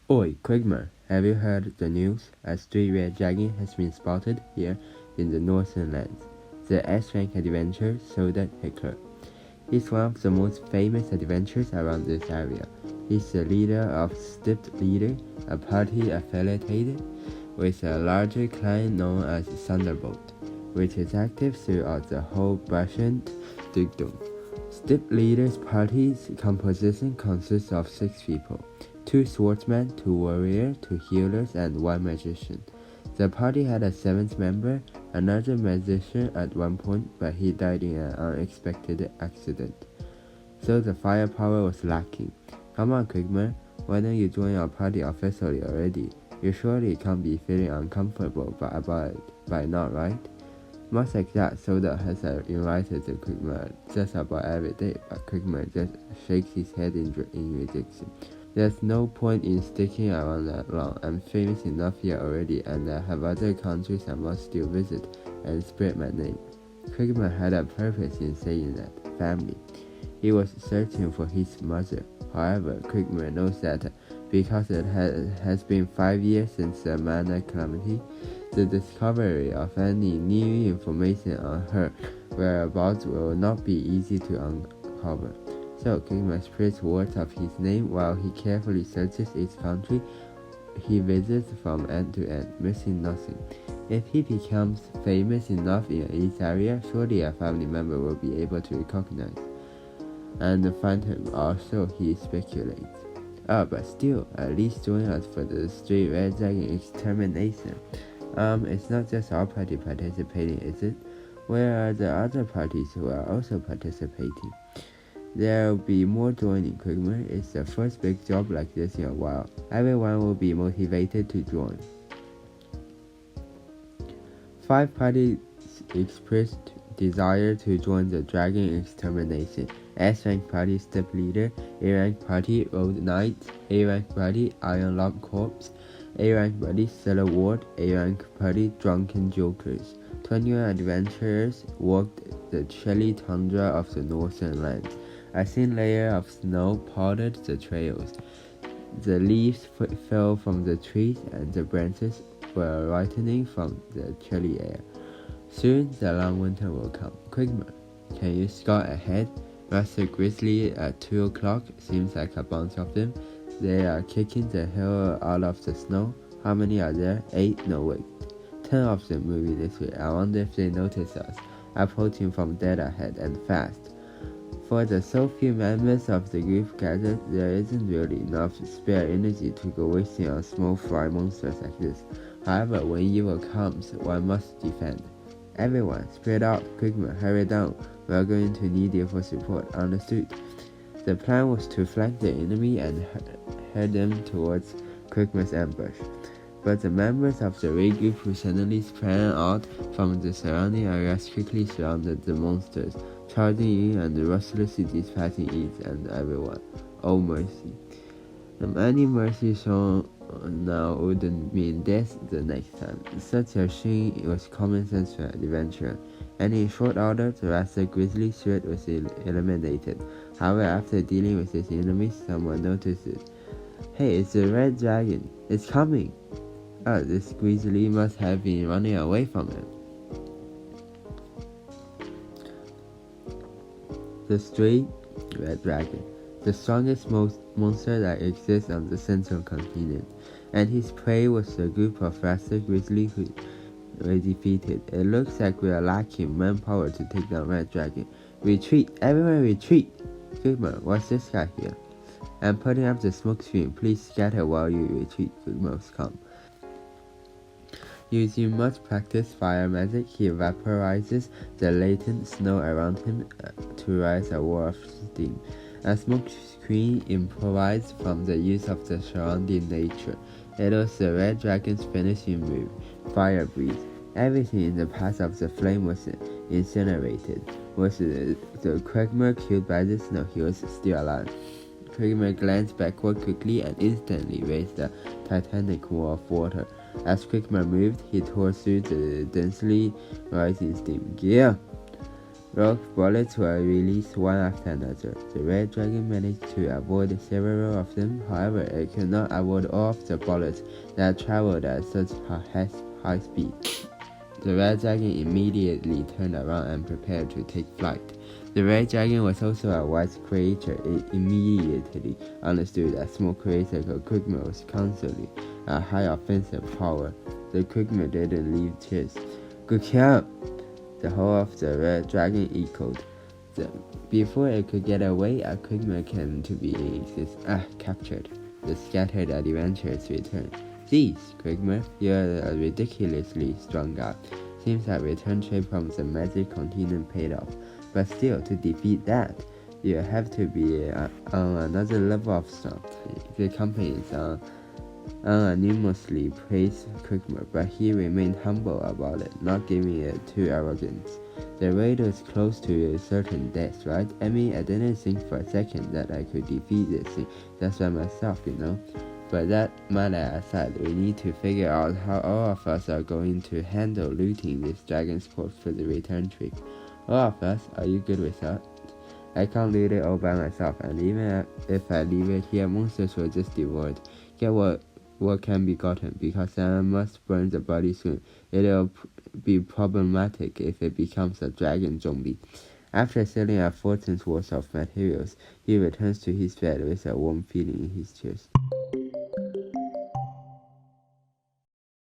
Oi, Quagmire, have you heard the news? A stray red dragon has been spotted here in the northern lands. The S-rank adventurer Soda Hickler. He's one of the most famous adventurers around this area. He's the leader of Stepped Leader, a party affiliated with a larger clan known as Thunderbolt, which is active throughout the whole Bashan dukedom. Stepped Leader's party's composition consists of 6 people. 2 swordsmen, 2 warriors, 2 healers, and 1 magician. The party had a 7th member, another magician at one point, but he died in an unexpected accident. So the firepower was lacking. Come on, Quagmire, why don't you join our party officially already? You surely can't be feeling uncomfortable about it by now, right? Much like that, Soda has invited the Quagmire just about every day, but Quagmire just shakes his head in rejection. There's no point in sticking around that long. I'm famous enough here already, and I have other countries I must still visit and spread my name. Quagmire had a purpose in saying that. Family. He was searching for his mother. However, Quagmire knows that because it has been 5 years since the Mana Calamity, the discovery of any new information on her whereabouts will not be easy to uncover. So Quagmire spreads words of his name while he carefully searches each country he visits from end to end, missing nothing. If he becomes famous enough in each area, surely a family member will be able to recognize and find him, or so he speculates. But still, at least join us for the Stray Red Dragon extermination. It's not just our party participating, is it? Where are the other parties who are also participating? There'll be more joining, Quagmire. It's the first big job like this in a while. Everyone will be motivated to join. 5 parties expressed desire to join the Dragon Extermination. S-Rank Party Step Leader, A-Rank Party Road Knights, A-Rank Party Iron Lump Corps, A-Rank Party Cellar Ward, A-Rank Party Drunken Jokers. 21 adventurers walked the chilly tundra of the northern lands. A thin layer of snow powdered the trails. The leaves fell from the trees and the branches were whitening from the chilly air. Soon the long winter will come. Quagmire, can you scout ahead? Master Grizzly at 2 o'clock seems like a bunch of them. They are kicking the hell out of the snow. How many are there? 8? No, wait. 10 of them moving this way. I wonder if they notice us. Approaching from dead ahead and fast. For the so few members of the group gathered, there isn't really enough spare energy to go wasting on small fry monsters like this. However, when evil comes, one must defend. Everyone, spread out. Quagmire, hurry down. We are going to need you for support. Understood. The plan was to flank the enemy and head them towards Quagmire's ambush. But the members of the raid group who suddenly sprang out from the surrounding areas quickly surrounded the monsters, charging in and ruthlessly dispatching each and everyone. Oh mercy. Any mercy shown now wouldn't mean death the next time. Such a thing was common sense for an adventurer, and in short order the Master Grizzly threat was eliminated. However, after dealing with his enemies, someone noticed it. Hey, it's a red dragon. It's coming. This Grizzly must have been running away from him. The stray red dragon, the strongest monster that exists on the central continent, and his prey was the group of Master Grizzly who were defeated. It looks like we are lacking manpower to take down Red Dragon. Retreat! Everyone retreat! Quagmire, what's this guy here? I'm putting up the smoke screen. Please scatter while you retreat. Quagmire's calm. Using much practiced fire magic, he vaporizes the latent snow around him to rise a wall of steam. A smoke screen improvised from the use of the surrounding nature. It was the red dragon's finishing move, Fire Breeze. Everything in the path of the flame was incinerated. Was the Quagmire killed by the snow? He was still alive. Quagmire glanced backward quickly and instantly raised a titanic wall of water. As Quagmire moved, he tore through the densely rising steam. Yeah! Rogue bullets were released one after another. The red dragon managed to avoid several of them, however, it could not avoid all of the bullets that traveled at such high speed. The red dragon immediately turned around and prepared to take flight. The red dragon was also a wise creature. It immediately understood that small creature called Quickmer was constantly a high offensive power. The Quickmer didn't leave tears. Good job! The whole of the red dragon echoed. Before it could get away, a Quickmer came to be captured. The scattered adventurers returned. Geez, Quickmer, you're a ridiculously strong guy. Seems that return trip from the magic continent paid off. But still, to defeat that, you have to be on another level of strength. The companions anonymously praised Quickmer, but he remained humble about it, not giving it to arrogance. The raid was close to a certain death, right? I mean, I didn't think for a second that I could defeat this thing just by myself, you know? But that matter aside, we need to figure out how all of us are going to handle looting this dragon's port for the return trip. All of us, are you good with that? I can't loot it all by myself, and even if I leave it here, monsters will just devour it. Get what can be gotten, because I must burn the body soon. It'll be problematic if it becomes a dragon zombie. After selling a fortune's worth of materials, he returns to his bed with a warm feeling in his chest.